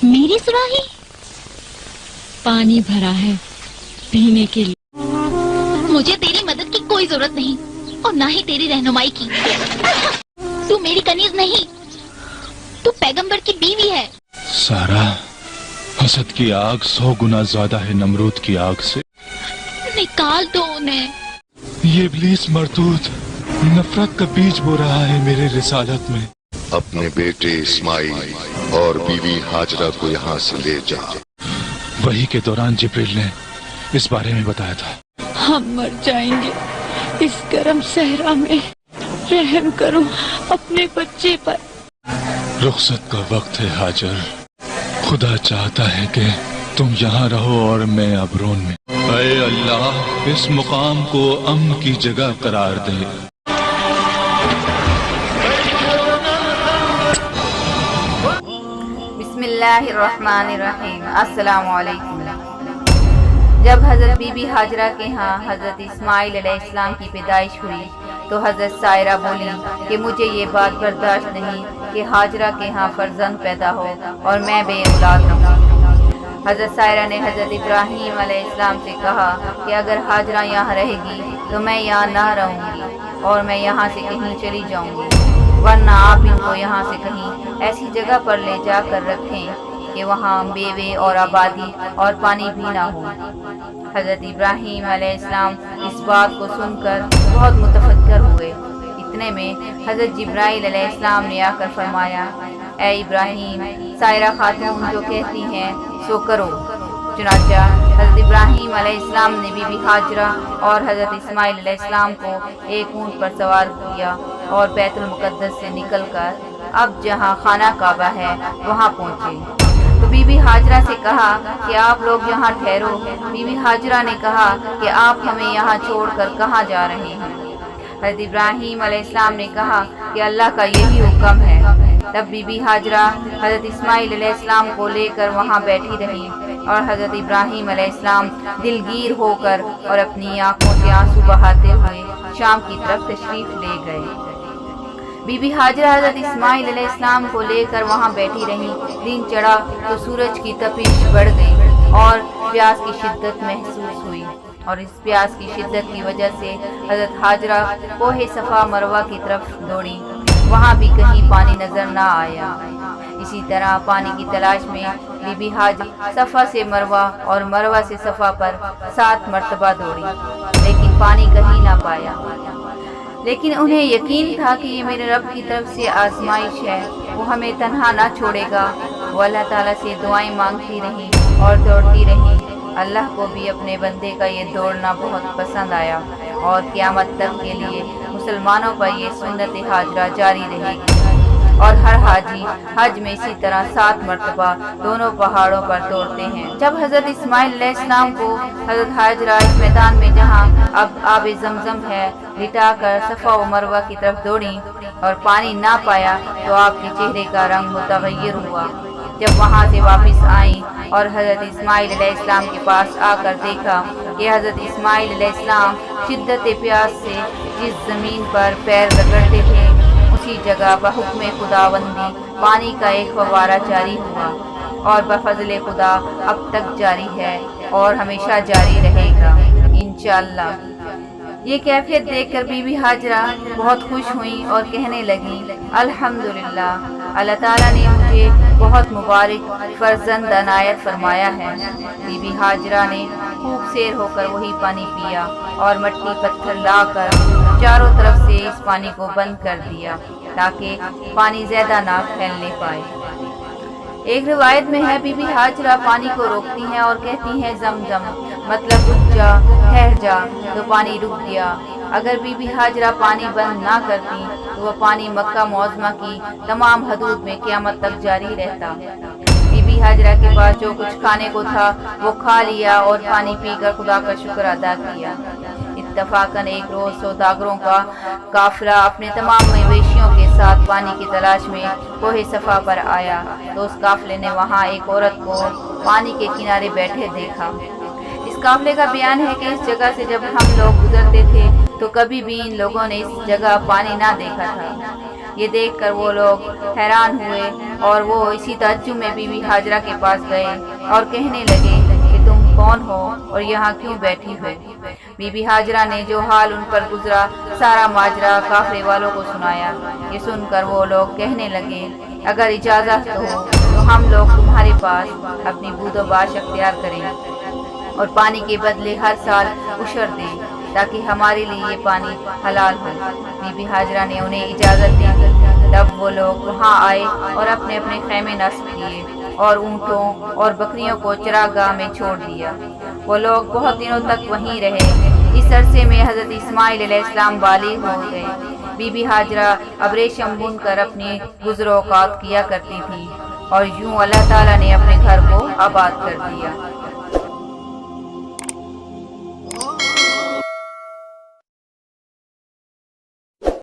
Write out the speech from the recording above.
मेरी सुराही? पानी भरा है पीने के लिए। मुझे तेरी मदद की कोई जरूरत नहीं और ना ही तेरी रहनुमाई की। तू मेरी कनीज नहीं, तू पैगंबर की बीवी है। सारा, हसद की आग 100 गुना ज्यादा है नमरूद की आग से। निकाल दो उन्हें। ये इब्लीस मरदूद नफरत का बीज बो रहा है मेरे रिसालत में। अपने बेटे इस्माइल और बीवी हाजरा को यहाँ से ले जा। वही के दौरान जिब्रील ने इस बारे में बताया था। हम मर जाएंगे इस गर्म सहरा में, रहम करो अपने बच्चे पर। रुखसत का वक्त है हाजर, खुदा चाहता है कि तुम यहाँ रहो और मैं अबरोन में। ऐ अल्लाह, इस मुकाम को अमन की जगह करार दे। बिस्मिल्लाहिर्रहमानिर्रहीम। अस्सलामु अलैकुम। जब हज़रत बीबी हाजरा के यहाँ हज़रत इस्माइल अलैहिस्सलाम की पैदाइश हुई तो हज़रत सायरा बोली कि मुझे ये बात बर्दाश्त नहीं कि हाजरा के यहाँ फर्जंद पैदा हो और मैं बे औलाद रहूँ। हज़रत सायरा ने हज़रत इब्राहीम अलैहिस्सलाम से कहा कि अगर हाजरा यहाँ रहेगी तो मैं यहाँ ना रहूँगी और मैं यहाँ से कहीं चली जाऊँगी, वरना आप इनको यहाँ से कहीं ऐसी जगह पर ले जाकर रखें कि वहाँ मेवे और आबादी और पानी भी ना हो। हज़रत इब्राहीम अलैहिस्सलाम इस बात को सुनकर बहुत मुतफक्कर हुए। इतने में हज़रत जिब्राइल अलैहिस्सलाम ने आकर फरमाया, ए इब्राहीम, सायरा खातून जो कहती हैं सो करो। चुनांचे हज़रत इब्राहीम अलैहिस्सलाम ने बीबी हाजरा और हज़रत इस्माइल अलैहिस्सलाम को एक ऊँट पर सवार किया और बैतुल मुक़द्दस से निकलकर अब जहाँ खाना काबा है वहाँ पहुँचे। तो बीबी हाजरा से कहा कि आप लोग यहाँ ठहरो। बीबी हाजरा ने कहा कि आप हमें यहाँ छोड़कर कहाँ जा रहे हैं। हज़रत इब्राहीम अलैहिस्सलाम ने कहा कि अल्लाह का यही हुक्म है। तब बीबी हाजरा हज़रत इस्माइल अलैहिस्सलाम को लेकर वहाँ बैठी रही और हज़रत इब्राहीम अलैहिस्सलाम दिलगीर होकर और अपनी आंखों से आंसू बहाते हुए शाम की तरफ तशरीफ ले गए। बीबी हाजरा हज़रत इस्माइल अलैहिस्सलाम को लेकर वहाँ बैठी रही। दिन चढ़ा तो सूरज की तपिश बढ़ गई और प्यास की शिद्दत महसूस हुई और इस प्यास की शिद्दत की वजह से हज़रत हाजरा कोहे सफ़ा मरवा की तरफ दौड़ी। वहाँ भी कहीं पानी नज़र ना आया। इसी तरह पानी की तलाश में बीबी हाजरा सफ़ा से मरवा और मरवा से सफ़ा पर 7 मरतबा दौड़ी, लेकिन पानी कहीं ना पाया। लेकिन उन्हें यकीन था कि ये मेरे रब की तरफ से आजमाइश है, वो हमें तन्हा ना छोड़ेगा। वो अल्लाह ताला से दुआएं मांगती रही और दौड़ती रही। अल्लाह को भी अपने बंदे का ये दौड़ना बहुत पसंद आया और क़यामत तक के लिए मुसलमानों पर ये सुन्नत हाजरा जारी रहेगी और हर हाजी हज में इसी तरह 7 मरतबा दोनों पहाड़ों पर दौड़ते हैं। जब हज़रत इस्माइल अलैहिस्सलाम को हज़रत हाजरा इस मैदान में जहाँ अब आब ज़मज़म है लिटा कर सफ़ा व मरवा की तरफ दौड़ी और पानी ना पाया तो आपके चेहरे का रंग मुतग़य्यर हुआ। जब वहाँ से वापस आई और हज़रत इस्माइल अलैहिस्सलाम के पास आकर देखा कि हज़रत इस्माइल अलैहिस्सलाम शिद्दत प्यास से जिस ज़मीन पर पैर रगड़ते थे उसी जगह बहुक्म खुदावंदी पानी का एक फव्वारा जारी हुआ और बफज़ल खुदा अब तक जारी है और हमेशा जारी रहेगा इंशाअल्लाह। ये कैफियत देखकर बीबी हाजरा बहुत खुश हुई और कहने लगी, अल्हम्दुलिल्लाह, अल्लाह ताला ने मुझे बहुत मुबारक फर्जंद अनायत फरमाया है। बीबी हाजरा ने खूब सैर होकर वही पानी पिया और मट्टी पत्थर लाकर चारों तरफ से इस पानी को बंद कर दिया ताकि पानी ज्यादा ना फैलने पाए। एक रिवायत में है बीबी हाजरा पानी को रोकती हैं और कहती हैं ज़मज़म, मतलब रुक जा, ठहर जा, तो पानी रुक गया। अगर बीबी हाजरा पानी बंद ना करती तो वह पानी मक्का मुअज़्ज़मा की तमाम हदूद में क़यामत तक जारी रहता। बीबी हाजरा के पास जो कुछ खाने को था वो खा लिया और पानी पीकर खुदा का शुक्र अदा किया। इत्तफाकन एक रोज़ सौदागरों का काफिला अपने तमाम मवेशियों के साथ पानी की तलाश में कोहे सफ़ा पर आया तो उस काफिले ने वहाँ एक औरत को पानी के किनारे बैठे देखा। इस काफिले का बयान है कि इस जगह से जब हम लोग गुजरते थे तो कभी भी इन लोगों ने इस जगह पानी ना देखा था। یہ دیکھ کر وہ لوگ حیران ہوئے اور وہ اسی تعجب میں بی بی ہاجرہ کے پاس گئے اور کہنے لگے کہ تم کون ہو اور یہاں کیوں بیٹھی ہو؟ بی بی ہاجرہ نے جو حال ان پر گزرا سارا ماجرا قافلے والوں کو سنایا۔ یہ سن کر وہ لوگ کہنے لگے اگر اجازت ہو تو ہم لوگ تمہارے پاس اپنی بود و باش اختیار کریں اور پانی کے بدلے ہر سال عشر دیں تاکہ ہمارے لیے یہ پانی حلال ہو۔ بی بی ہاجرہ نے انہیں اجازت دی۔ تب وہ لوگ وہاں آئے اور اپنے اپنے خیمے نصب کیے اور اونٹوں اور بکریوں کو چراگاہ میں چھوڑ دیا۔ وہ لوگ بہت دنوں تک وہیں رہے۔ اس عرصے میں حضرت اسماعیل علیہ السلام بالغ ہو گئے۔ بی بی ہاجرہ ابریشم بن کر اپنی گزر اوقات کیا کرتی تھی اور یوں اللہ تعالیٰ نے اپنے گھر کو آباد کر دیا۔